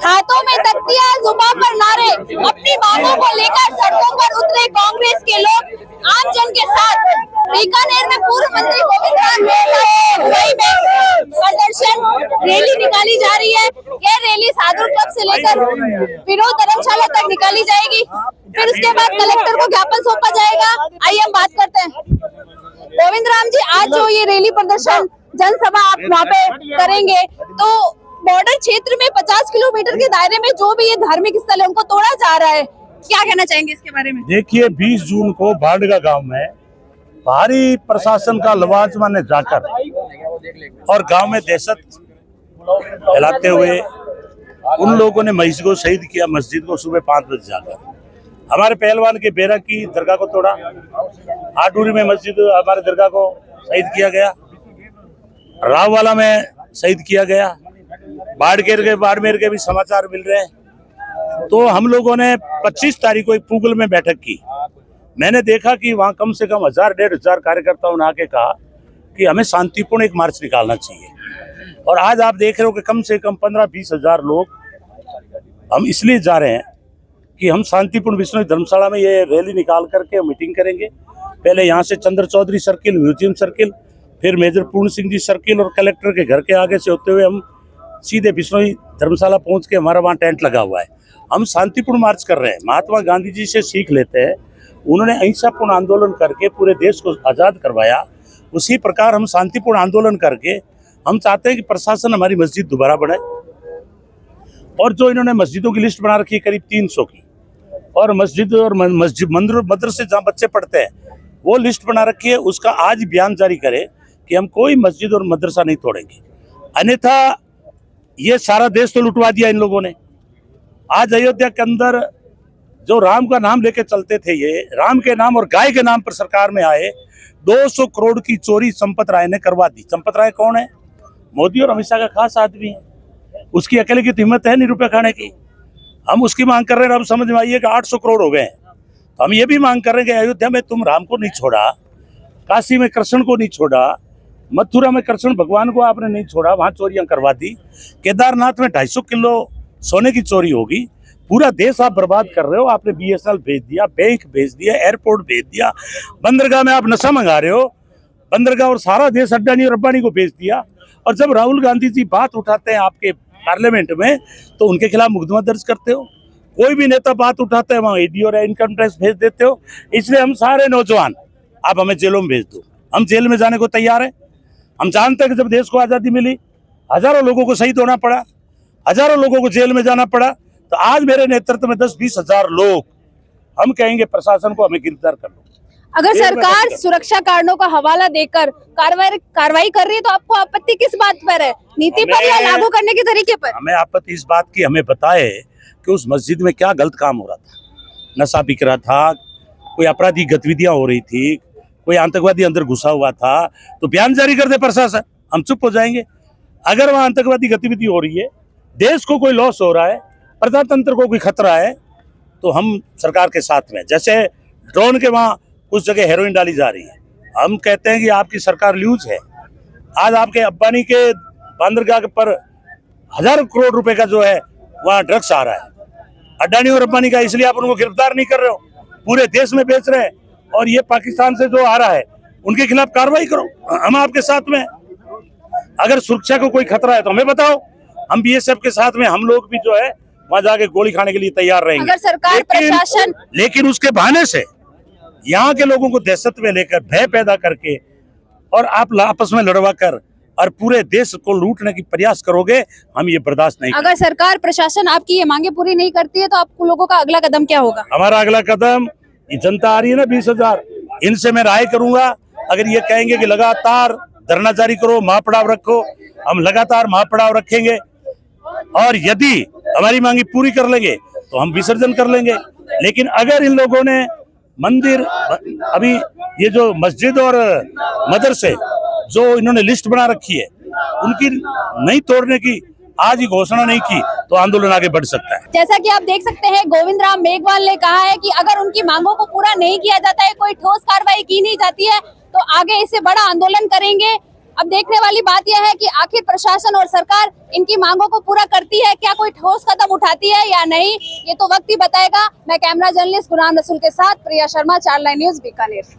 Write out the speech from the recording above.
हाथों में तख्तियां, जुबान पर नारे, अपनी मांगों को लेकर सड़कों पर उतरे कांग्रेस के लोग आम जन के साथ। बीकानेर में पूर्व मंत्री गोविंद राम मुंबई में प्रदर्शन रैली निकाली जा रही है। यह रैली साधु क्लब से लेकर विनोद धर्मशाला तक निकाली जाएगी। फिर उसके बाद कलेक्टर को ज्ञापन सौंपा जाएगा। आइए हम बात करते हैं। गोविंद राम जी, आज जो ये रैली प्रदर्शन जनसभा आप वहाँ पे करेंगे, तो बॉर्डर क्षेत्र में 50 किलोमीटर के दायरे में जो भी ये धार्मिक स्थल है उनको तोड़ा जा रहा है, क्या कहना चाहेंगे इसके बारे में? देखिए, 20 जून को भांडगा गांव में भारी प्रशासन का लवाजमा ने जाकर और गांव में दहशत फैलाते हुए उन लोगों ने मस्जिद को शहीद किया। मस्जिद को सुबह 5 बजे जाकर हमारे पहलवान के बेरा की दरगाह को तोड़ा। आटूरी में मस्जिद हमारे दरगाह को शहीद किया गया। राववाला में शहीद किया गया। बाड़मेर के भी समाचार मिल रहे हैं। तो हम लोगों ने 25 तारीख को एक पुगल में बैठक की। मैंने देखा कि वहाँ कम से कम 1000-1500 कार्यकर्ताओं ने आके कहा कि हमें शांतिपूर्ण एक मार्च निकालना चाहिए। और आज आप देख रहे हो कि कम से कम 15-20 हजार लोग हम इसलिए जा रहे हैं कि हम शांतिपूर्ण विश्वनाथ धर्मशाला में ये रैली निकाल करके मीटिंग करेंगे। पहले यहाँ से चंद्र चौधरी सर्किल, म्यूजियम सर्किल, फिर मेजर पूर्ण सिंह जी सर्किल और कलेक्टर के घर के आगे से होते हुए हम सीधे विश्वनाथ धर्मशाला पहुँच के हमारा वहाँ टेंट लगा हुआ है। हम शांतिपूर्ण मार्च कर रहे हैं। महात्मा गांधी जी से सीख लेते हैं। उन्होंने अहिंसापूर्ण आंदोलन करके पूरे देश को आज़ाद करवाया। उसी प्रकार हम शांतिपूर्ण आंदोलन करके हम चाहते हैं कि प्रशासन हमारी मस्जिद दोबारा बढ़ाए। और जो इन्होंने मस्जिदों की लिस्ट बना रखी है करीब 300 की, और मस्जिद और मदरसे जहाँ बच्चे पढ़ते हैं वो लिस्ट बना रखी है, उसका आज बयान जारी करे कि हम कोई मस्जिद और मदरसा नहीं तोड़ेंगे। अन्यथा ये सारा देश तो लुटवा दिया इन लोगों ने। आज अयोध्या के अंदर जो राम का नाम लेके चलते थे, ये राम के नाम और गाय के नाम पर सरकार में आए, 200 करोड़ की चोरी संपत राय ने करवा दी। संपत राय कौन है? मोदी और अमित शाह का खास आदमी है। उसकी अकेले की हिम्मत है नहीं रुपये खाने की। हम उसकी मांग कर रहे हैं। अब समझ में आइए कि 800 करोड़ हो गए हैं। तो हम ये भी मांग कर रहे हैं कि अयोध्या में तुम राम को नहीं छोड़ा, काशी में कृष्ण को नहीं छोड़ा, मथुरा में कृष्ण भगवान को आपने नहीं छोड़ा, वहाँ चोरियां करवा दी। केदारनाथ में 250 किलो सोने की चोरी होगी। पूरा देश आप बर्बाद कर रहे हो। आपने BSNL भेज दिया, बैंक भेज दिया, एयरपोर्ट भेज दिया। बंदरगाह में आप नशा मंगा रहे हो। बंदरगाह और सारा देश अड्डानी और रब्बानी को भेज दिया। और जब राहुल गांधी जी बात उठाते हैं आपके पार्लियामेंट में तो उनके खिलाफ मुकदमा दर्ज करते हो। कोई भी नेता बात उठाता है वहाँ ED और इनकम टैक्स भेज देते हो। इसलिए हम सारे नौजवान, आप हमें जेलों में भेज दो, हम जेल में जाने को तैयार हैं। हम जानते हैं कि जब देश को आज़ादी मिली हजारों लोगों को शहीद होना पड़ा, हजारों लोगों को जेल में जाना पड़ा। तो आज मेरे नेतृत्व में 10-20 हजार लोग हम कहेंगे प्रशासन को हमें गिरफ्तार कर लो। अगर सरकार सुरक्षा कारणों का हवाला देकर कार्रवाई कर रही है तो आपको आपत्ति किस बात पर है? नीति पर या लागू करने के तरीके पर? हमें आपत्ति इस बात की, हमें बताए कि उस मस्जिद में क्या गलत काम हो रहा था। नशा बिक रहा था, कोई आपराधिक गतिविधियां हो रही थी, कोई आतंकवादी अंदर घुसा हुआ था, तो बयान जारी कर दे प्रशासन, हम चुप हो जाएंगे। अगर वहाँ आतंकवादी गतिविधि हो रही है, देश को कोई लॉस हो रहा है, प्रजातंत्र को कोई खतरा है, तो हम सरकार के साथ में। जैसे ड्रोन के वहाँ कुछ जगह हेरोइन डाली जा रही है, हम कहते हैं कि आपकी सरकार लूज है। आज आपके अंबानी के बंदरगाह पर हजारों करोड़ रुपए का जो है वहाँ ड्रग्स आ रहा है, अडानी और अंबानी का। इसलिए आप उनको गिरफ्तार नहीं कर रहे हो, पूरे देश में बेच रहे हैं। और ये पाकिस्तान से जो आ रहा है उनके खिलाफ कार्रवाई करो, हम आपके साथ में। अगर सुरक्षा को कोई खतरा है तो हमें बताओ, हम BSF के साथ में हम लोग भी जो है वहाँ जाके गोली खाने के लिए तैयार रहेंगे। अगर सरकार प्रशासन लेकिन उसके बहाने से यहाँ के लोगों को दहशत में लेकर, भय पैदा करके और आप आपस में लड़वा कर और पूरे देश को लूटने की प्रयास करोगे, हम ये बर्दाश्त नहीं। अगर सरकार प्रशासन आपकी ये मांगे पूरी नहीं करती है तो आप लोगों का अगला कदम क्या होगा? हमारा अगला कदम, ये जनता आ रही है ना 20 हजार, इनसे मैं राय करूंगा। अगर ये कहेंगे कि लगातार धरना जारी करो, महापड़ाव रखो, हम लगातार महापड़ाव रखेंगे। और यदि हमारी मांगी पूरी कर लेंगे तो हम विसर्जन कर लेंगे। लेकिन अगर इन लोगों ने मंदिर, अभी ये जो मस्जिद और मदरसे जो इन्होंने लिस्ट बना रखी है, उनकी नहीं तोड़ने की आज ही घोषणा नहीं की तो आंदोलन आगे बढ़ सकता है। जैसा कि आप देख सकते हैं, गोविंद राम मेघवाल ने कहा है कि अगर उनकी मांगों को पूरा नहीं किया जाता है, कोई ठोस कार्रवाई की नहीं जाती है, तो आगे इससे बड़ा आंदोलन करेंगे। अब देखने वाली बात यह है कि आखिर प्रशासन और सरकार इनकी मांगों को पूरा करती है, क्या कोई ठोस कदम उठाती है या नहीं, ये तो वक्त ही बताएगा। मैं कैमरा जर्नलिस्ट गुलाम रसूल के साथ प्रिया शर्मा, चार लाइन न्यूज, बीकानेर।